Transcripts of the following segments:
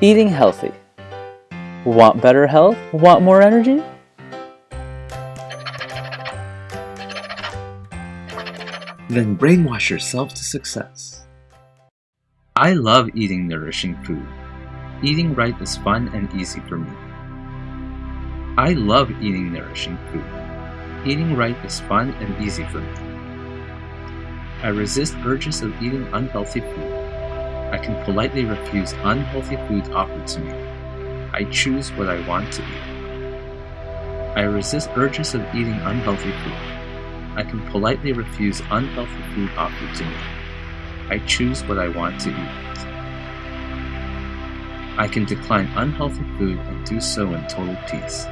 Eating healthy. Want better health? Want more energy? Then brainwash yourself to success. I love eating nourishing food. Eating right is fun and easy for me. I love eating nourishing food. Eating right is fun and easy for me. I resist urges of eating unhealthy food. I can politely refuse unhealthy food offered to me. I choose what I want to eat. I resist urges of eating unhealthy food. I can politely refuse unhealthy food offered to me. I choose what I want to eat. I can decline unhealthy food and do so in total peace.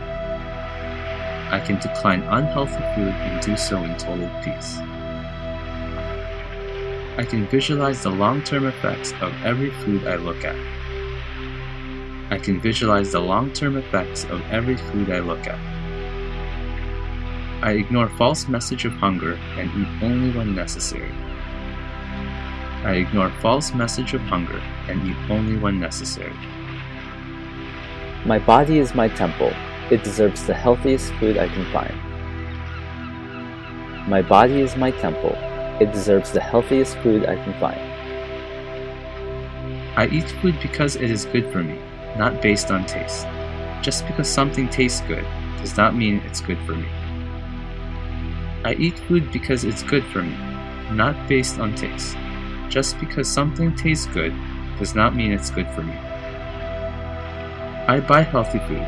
I can decline unhealthy food and do so in total peace. I can visualize the long-term effects of every food I look at. I can visualize the long-term effects of every food I look at. I ignore false message of hunger and eat only when necessary. I ignore false message of hunger and eat only when necessary. My body is my temple. It deserves the healthiest food I can find. My body is my temple. It deserves the healthiest food I can find. I eat food because it is good for me, not based on taste. Just because something tastes good does not mean it's good for me. I eat food because it's good for me, not based on taste. Just because something tastes good does not mean it's good for me. I buy healthy food.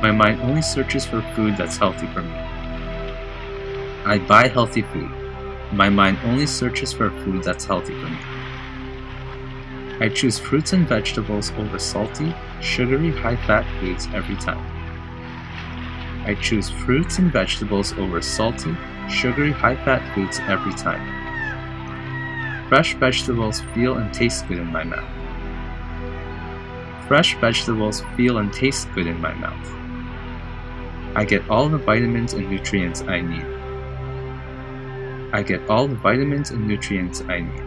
My mind only searches for food that's healthy for me. I buy healthy food. My mind only searches for food that's healthy for me. I choose fruits and vegetables over salty, sugary, high-fat foods every time. I choose fruits and vegetables over salty, sugary, high-fat foods every time. Fresh vegetables feel and taste good in my mouth. Fresh vegetables feel and taste good in my mouth. I get all the vitamins and nutrients I need. I get all the vitamins and nutrients I need.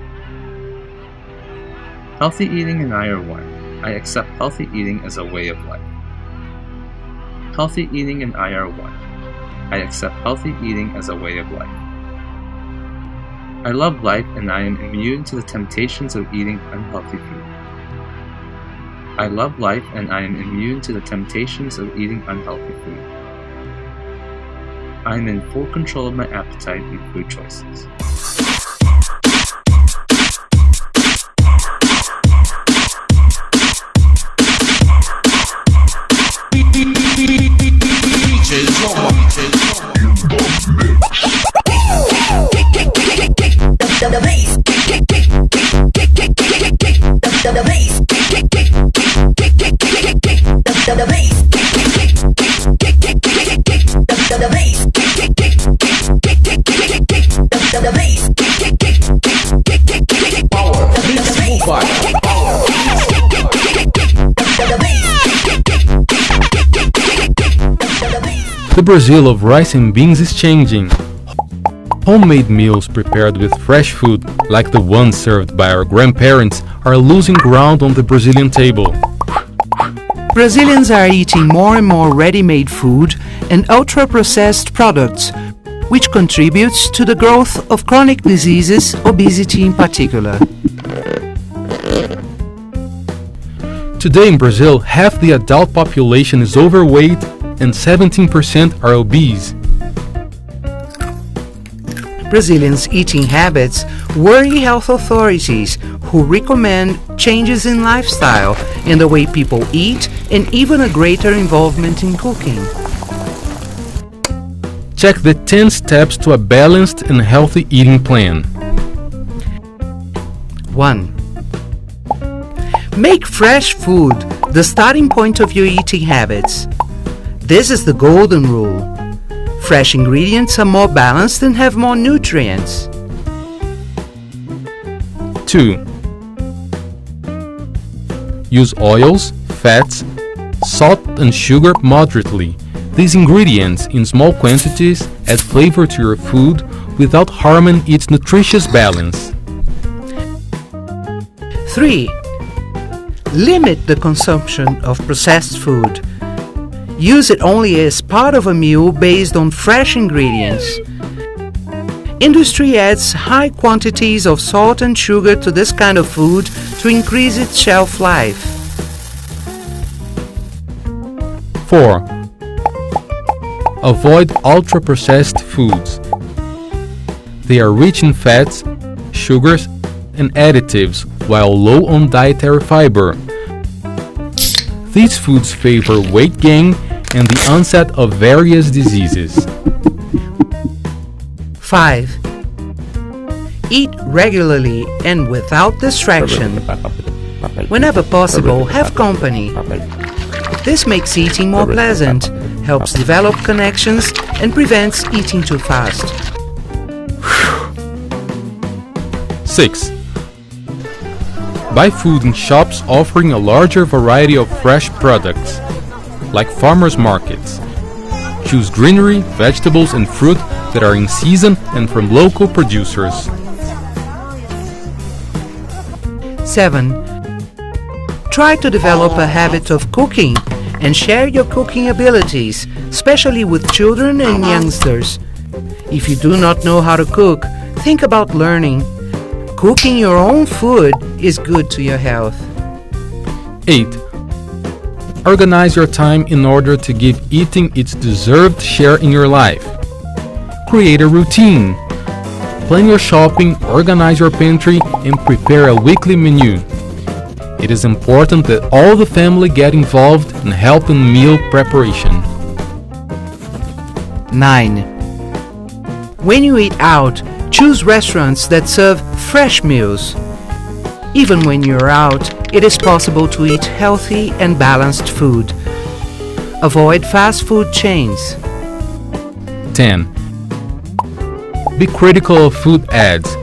Healthy eating and I are one. I accept healthy eating as a way of life. Healthy eating and I are one. I accept healthy eating as a way of life. I love life and I am immune to the temptations of eating unhealthy food. I love life and I am immune to the temptations of eating unhealthy food. I am in full control of my appetite and food choices. The Brazil of rice and beans is changing. Homemade meals prepared with fresh food, like the ones served by our grandparents, are losing ground on the Brazilian table. Brazilians are eating more and more ready-made food and ultra-processed products, which contributes to the growth of chronic diseases, obesity in particular. Today in Brazil, half the adult population is overweight and 17% are obese. Brazilians' eating habits worry health authorities, who recommend changes in lifestyle, in the way people eat, and even a greater involvement in cooking. Check the 10 steps to a balanced and healthy eating plan. 1. Make fresh food the starting point of your eating habits. This is the golden rule. Fresh ingredients are more balanced and have more nutrients. 2. Use oils, fats, salt and sugar moderately. These ingredients in small quantities add flavor to your food without harming its nutritious balance. 3. Limit the consumption of processed food. Use it only as part of a meal based on fresh ingredients. Industry adds high quantities of salt and sugar to this kind of food to increase its shelf life. 4. Avoid ultra-processed foods. They are rich in fats, sugars, and additives, while low on dietary fiber. These foods favor weight gain and the onset of various diseases. 5. Eat regularly and without distraction. Whenever possible, have company. This makes eating more pleasant, helps develop connections, and prevents eating too fast. 6. Buy food in shops offering a larger variety of fresh products, like farmers markets. Choose greenery, vegetables, and fruit that are in season and from local producers. 7. Try to develop a habit of cooking and share your cooking abilities, especially with children and youngsters. If you do not know how to cook, think about learning. Cooking your own food is good to your health. 8. Organize your time in order to give eating its deserved share in your life. Create a routine. Plan your shopping, organize your pantry, and prepare a weekly menu. It is important that all the family get involved and help in meal preparation. 9. When you eat out, choose restaurants that serve fresh meals. Even when you're out, it is possible to eat healthy and balanced food. Avoid fast food chains. 10. Be critical of food ads.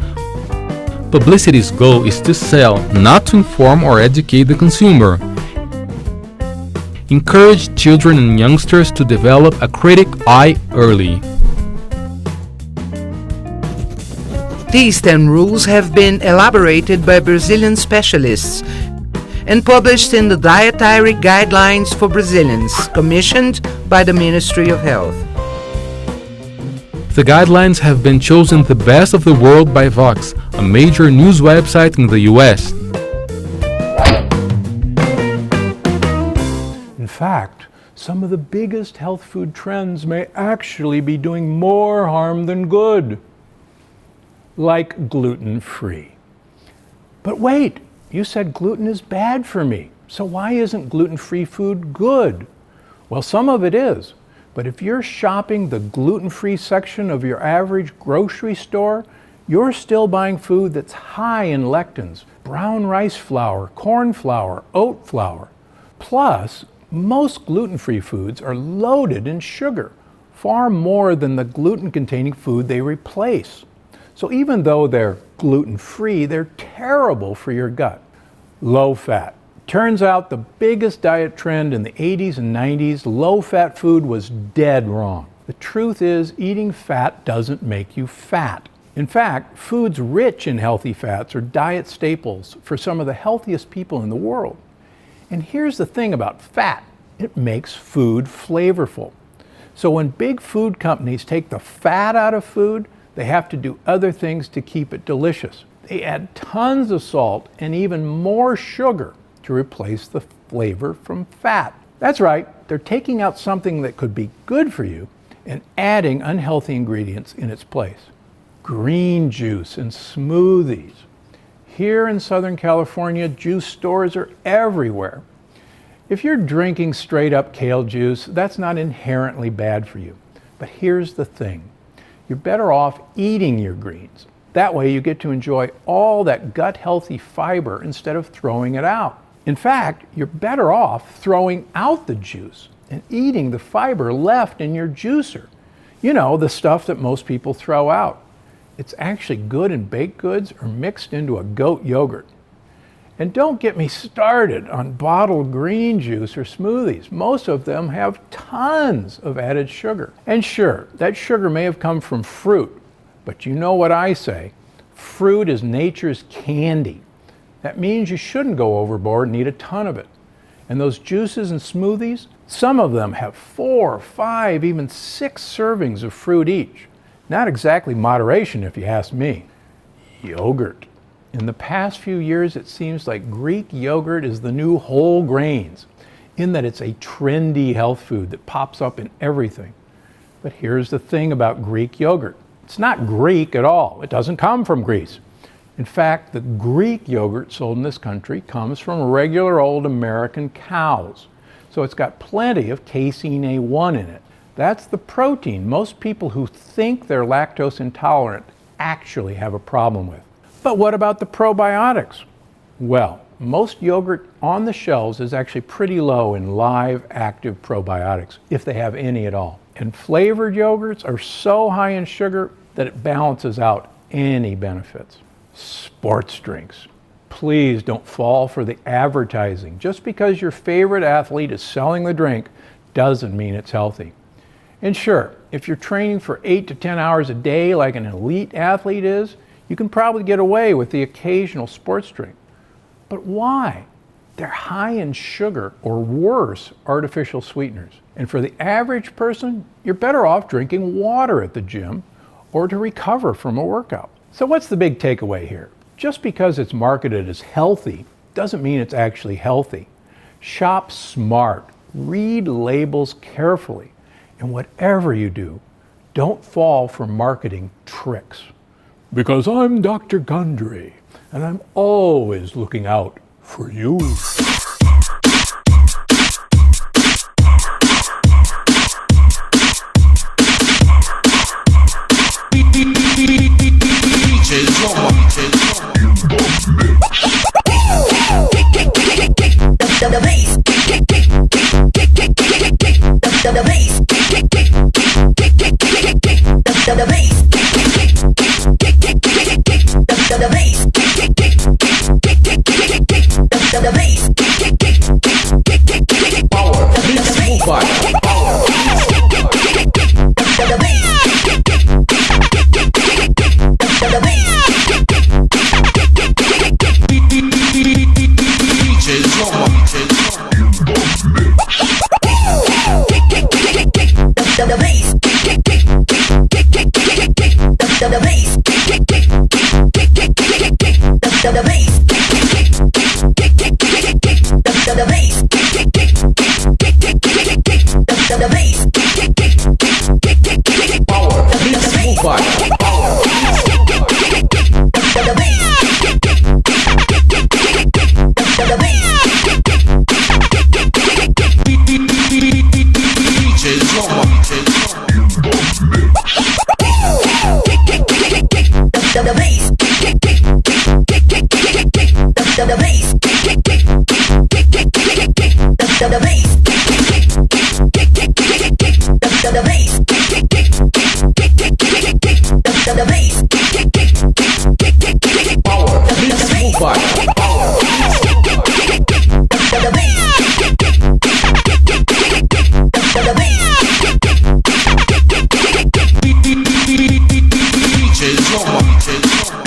Publicity's goal is to sell, not to inform or educate the consumer. Encourage children and youngsters to develop a critic eye early. These 10 rules have been elaborated by Brazilian specialists and published in the Dietary Guidelines for Brazilians, commissioned by the Ministry of Health. The guidelines have been chosen the best of the world by Vox, a major news website in the US. In fact, some of the biggest health food trends may actually be doing more harm than good, like gluten-free. But wait, you said gluten is bad for me, so why isn't gluten-free food good? Well, some of it is, but if you're shopping the gluten-free section of your average grocery store, you're still buying food that's high in lectins, brown rice flour, corn flour, oat flour. Plus, most gluten-free foods are loaded in sugar, far more than the gluten-containing food they replace. So even though they're gluten-free, they're terrible for your gut. Low fat. Turns out the biggest diet trend in the 80s and 90s, low-fat food, was dead wrong. The truth is, eating fat doesn't make you fat. In fact, foods rich in healthy fats are diet staples for some of the healthiest people in the world. And here's the thing about fat. It makes food flavorful. So when big food companies take the fat out of food, they have to do other things to keep it delicious. They add tons of salt and even more sugar to replace the flavor from fat. That's right, they're taking out something that could be good for you and adding unhealthy ingredients in its place. Green juice and smoothies. Here in Southern California, juice stores are everywhere. If you're drinking straight up kale juice, that's not inherently bad for you. But here's the thing. You're better off eating your greens. That way you get to enjoy all that gut-healthy fiber instead of throwing it out. In fact, you're better off throwing out the juice and eating the fiber left in your juicer. You know, the stuff that most people throw out. It's actually good in baked goods or mixed into a goat yogurt. And don't get me started on bottled green juice or smoothies. Most of them have tons of added sugar. And sure, that sugar may have come from fruit, but you know what I say. Fruit is nature's candy. That means you shouldn't go overboard and eat a ton of it. And those juices and smoothies, some of them have 4, 5, even 6 servings of fruit each. Not exactly moderation if you ask me. Yogurt. In the past few years, it seems like Greek yogurt is the new whole grains, in that it's a trendy health food that pops up in everything. But here's the thing about Greek yogurt. It's not Greek at all. It doesn't come from Greece. In fact, the Greek yogurt sold in this country comes from regular old American cows. So it's got plenty of casein A1 in it. That's the protein most people who think they're lactose intolerant actually have a problem with. But what about the probiotics? Well, most yogurt on the shelves is actually pretty low in live, active probiotics, if they have any at all. And flavored yogurts are so high in sugar that it balances out any benefits. Sports drinks. Please don't fall for the advertising. Just because your favorite athlete is selling the drink doesn't mean it's healthy. And sure, if you're training for 8 to 10 hours a day like an elite athlete is, you can probably get away with the occasional sports drink. But why? They're high in sugar or worse, artificial sweeteners. And for the average person, you're better off drinking water at the gym or to recover from a workout. So what's the big takeaway here? Just because it's marketed as healthy doesn't mean it's actually healthy. Shop smart, read labels carefully, and whatever you do, don't fall for marketing tricks. Because I'm Dr. Gundry, and I'm always looking out for you. Bitches,